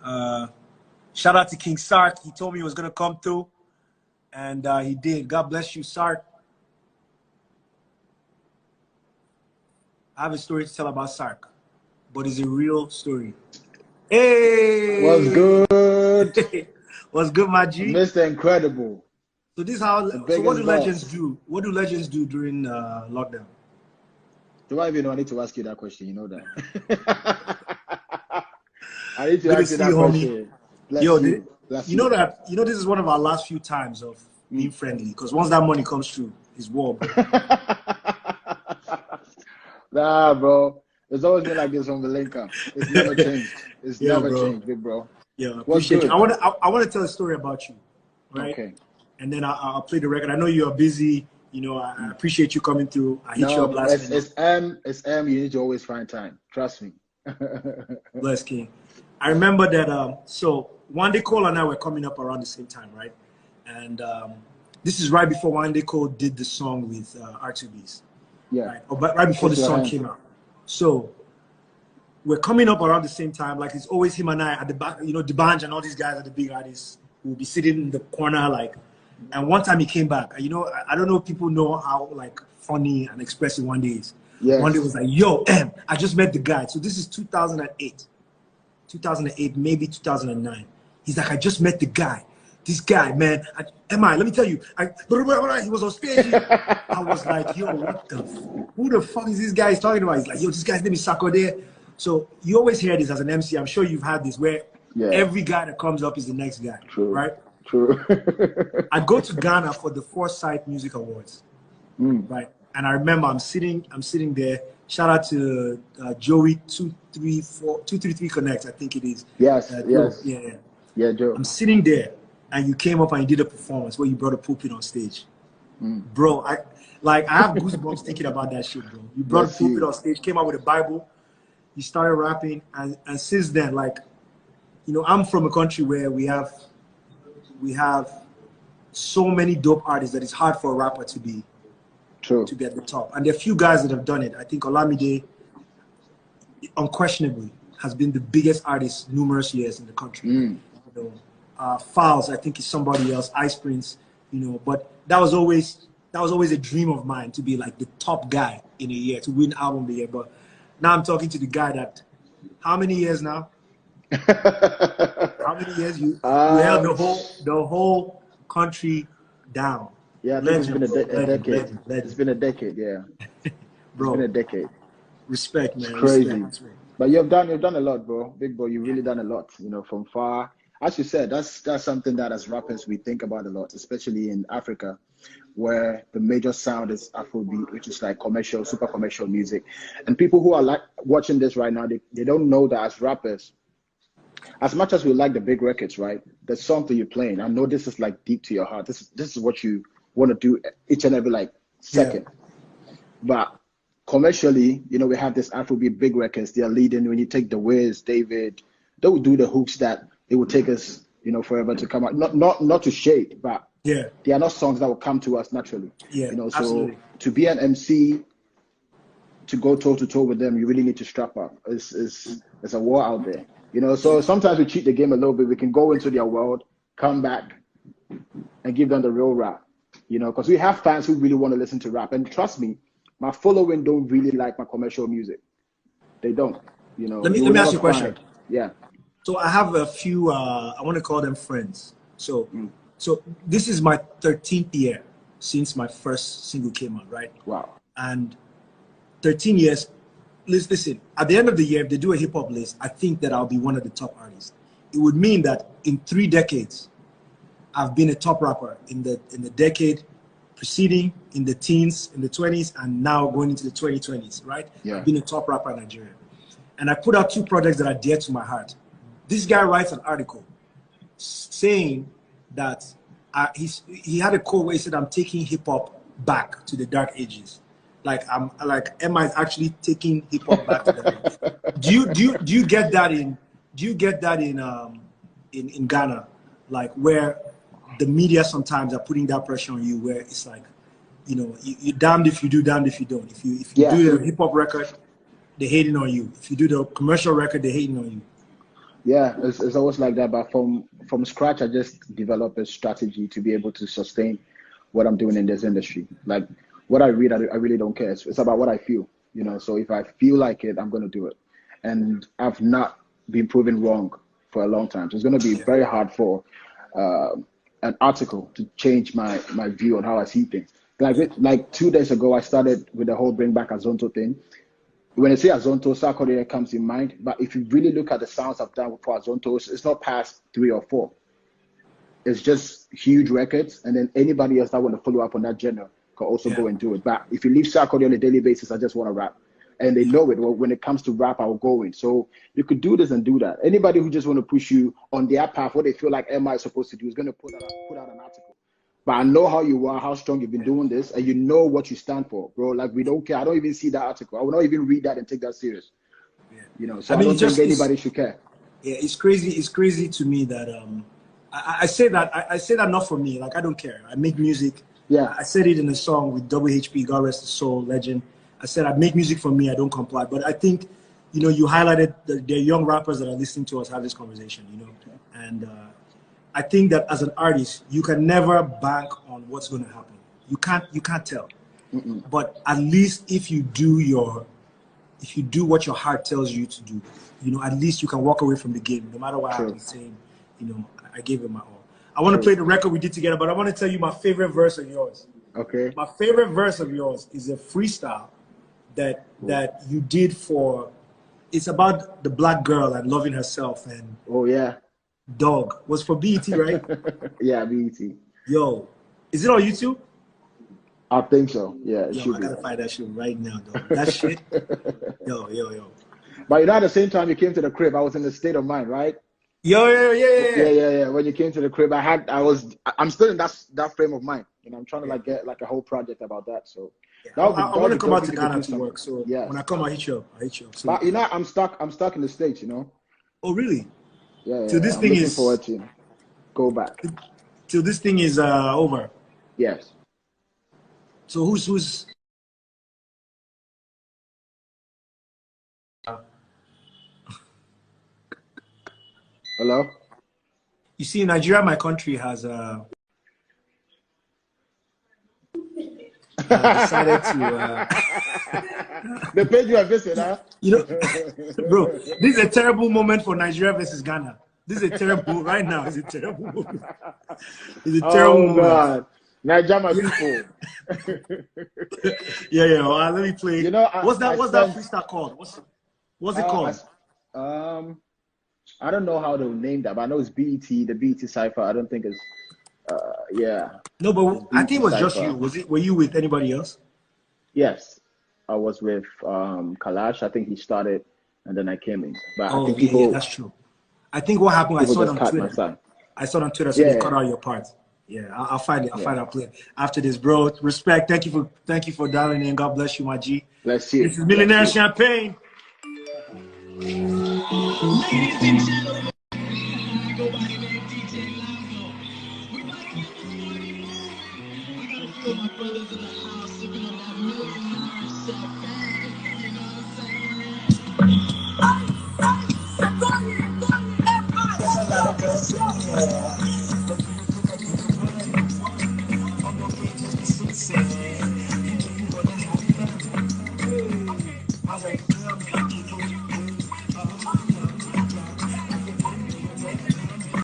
Shout out to King Sark. He told me he was gonna come through, and he did. God bless you, Sark. I have a story to tell about Sark, but it's a real story. Hey, what's good? What's good, my G? Mr. Incredible. So this is how. So what do legends do? What do legends do during lockdown? Do I even know? I need to ask you that question. You know that. I need to ask you that question. Bless you. Bless you know that. You know this is one of our last few times of being friendly, because once that money comes through, it's war. Nah, bro. It's always been like this on the link up. It's never changed. It's never changed, big bro. Yeah, appreciate you. I want to tell a story about you, right? Okay. And then I'll play the record. I know you are busy. You know, I appreciate you coming through. I hit you up last minute. It's M. You need to always find time. Trust me. Bless King. I remember that. So Wande Cole and I were coming up around the same time, right? And this is right before Wande Cole did the song with R2Bs. Yeah. Right? Or right before the song came out. So we're coming up around the same time. Like, it's always him and I at the back. You know, D'banj and all these guys are the big artists who will be sitting in the corner, like. And one time he came back. You know, I don't know if people know how like funny and expressive Wande is. Yes. Wande was like, "Yo, M, I just met the guy." So this is 2008, maybe 2009. He's like, "I just met the guy. This guy, man. MI, let me tell you, he was on stage." I was like, "Yo, what the? Who the fuck is this guy he's talking about?" He's like, "Yo, this guy's name is Sarkodie." So you always hear this as an MC. I'm sure you've had this where every guy that comes up is the next guy, right? True. I go to Ghana for the Foresight Music Awards, right? And I remember I'm sitting there. Shout out to Joey 233 Connect, I think it is. Yes, yeah, Joe. I'm sitting there, and you came up and you did a performance where you brought a pulpit on stage, bro. I have goosebumps thinking about that shit, bro. You brought a pulpit on stage, came out with a Bible, you started rapping, and since then, like, you know, I'm from a country where we have so many dope artists that it's hard for a rapper to be at the top. And there are a few guys that have done it. I think Olamide, unquestionably, has been the biggest artist numerous years in the country. You know, Fowls, I think, is somebody else. Ice Prince, you know. But that was always a dream of mine, to be like the top guy in a year, to win album of the year. But now I'm talking to the guy that, how many years now? How many years you held the whole country down? Yeah, I think it's been a decade. It's been a decade, yeah. Bro, it's been a decade. Respect, man. It's crazy. Respect. But you've done a lot, bro. Big bro, you've really done a lot. You know, from far. As you said, that's something that as rappers we think about a lot, especially in Africa, where the major sound is Afrobeat, which is like commercial, super commercial music. And people who are like watching this right now, they don't know that as rappers, as much as we like the big records, right? The song that you're playing, I know this is like deep to your heart. This is what you want to do each and every like second. Yeah. But commercially, you know, we have this Afrobeat big records. They are leading. When you take the Wiz, David, they will do the hooks that it will take us, you know, forever to come out. Not to shade, but they are not songs that will come to us naturally. Yeah, you know, so absolutely. To be an MC, to go toe to toe with them, you really need to strap up. It's a war out there. You know, so sometimes we cheat the game a little bit. We can go into their world, come back, and give them the real rap. You know, because we have fans who really want to listen to rap. And trust me, my following don't really like my commercial music. They don't. You know. Let me ask you a question. Yeah. So I have a few. I want to call them friends. So this is my 13th year since my first single came out, right? Wow. And 13 years. Listen, at the end of the year, if they do a hip hop list, I think that I'll be one of the top artists. It would mean that in 3 decades, I've been a top rapper in the decade preceding, in the teens, in the 20s, and now going into the 2020s, right? Yeah. I've been a top rapper in Nigeria. And I put out 2 projects that are dear to my heart. This guy writes an article saying that he had a quote where he said, "I'm taking hip hop back to the dark ages." Like Emma is actually taking hip hop back to the do you get that in Ghana, like where the media sometimes are putting that pressure on you, where it's like, you know, you're damned if you do, damned if you don't. If you do the hip hop record, they're hating on you. If you do the commercial record, they're hating on you. Yeah, it's always like that. But from scratch, I just develop a strategy to be able to sustain what I'm doing in this industry. Like what I read, I really don't care. It's about what I feel, you know. So if I feel like it, I'm gonna do it. And I've not been proven wrong for a long time. So it's gonna be very hard for uh, an article to change my view on how I see things. Like 2 days ago, I started with the whole bring back Azonto thing. When I say Azonto, Sarkodie comes in mind. But if you really look at the sounds I've done for Azonto, it's not past 3 or 4. It's just huge records, and then anybody else that want to follow up on that genre can also go and do it. But if you leave Sarkodie on a daily basis, I just want to rap, and they know it. Well, when it comes to rap, I'll go in. So you could do this and do that. Anybody who just want to push you on their path, what they feel like MI is supposed to do, is going to put out an article. But I know how you are, how strong you've been doing this, and you know what you stand for, bro. Like, we don't care. I don't even see that article. I will not even read that and take that serious. You know, so I don't think anybody should care. Yeah, it's crazy. It's crazy to me that I say that I say that not for me. Like, I don't care. I make music. Yeah. I said it in a song with WHP, God rest his soul, legend. I said I make music for me. I don't comply. But I think, you know, you highlighted the young rappers that are listening to us have this conversation. You know, and I think that as an artist, you can never bank on what's going to happen. You can't tell. But at least if you do what your heart tells you to do, you know, at least you can walk away from the game, no matter what happens, saying, you know, I gave it my all. I want to play the record we did together, but I want to tell you my favorite verse of yours. Okay. My favorite verse of yours is a freestyle that you did for. It's about the black girl and loving herself, and Dog was for BET, right? Yeah, BET. Yo, is it on YouTube? I think so. Yeah, it should I gotta find that shit right now, dog. That shit. Yo. But you know, at the same time you came to the crib, I was in the state of mind, right? Yeah. When you came to the crib, I'm still in that frame of mind. You know, I'm trying to like get like a whole project about that. So I want to come out to Ghana to work. So when I come, I'll hit you up. So, but you know, I'm stuck in the States. You know. Oh really? Yeah. Till this I'm thing looking is forward to go back. Till this thing is over. Yes. So who's Hello? You see, Nigeria, my country, has decided to. They paid you a visit, huh? You know, bro, this is a terrible moment for Nigeria versus Ghana. This is a terrible right now. It's a terrible moment. It's a terrible moment. God. Nigeria, my people. Yeah. Let me play. You know, what's that freestyle called? What's it called? I don't know how to name that, but I know it's BET, the BET cipher. I don't think it's No, but I think it was just you. Were you with anybody else? Yes. I was with Kalash. I think he started and then I came in. But I think that's true. I think what happened, I saw it on Twitter. So they cut out your parts. Yeah, I'll find it. I'll play it after this, bro. Respect. Thank you for dialing in. God bless you, my G. Bless you. This is Millionaire Champagne. Ladies and gentlemen, I go by the name DJ Lazo. We might get this party moving. I gotta feel my brothers in the house sipping on that millionaire champagne. You know what I'm saying? There's a lot of girls in here.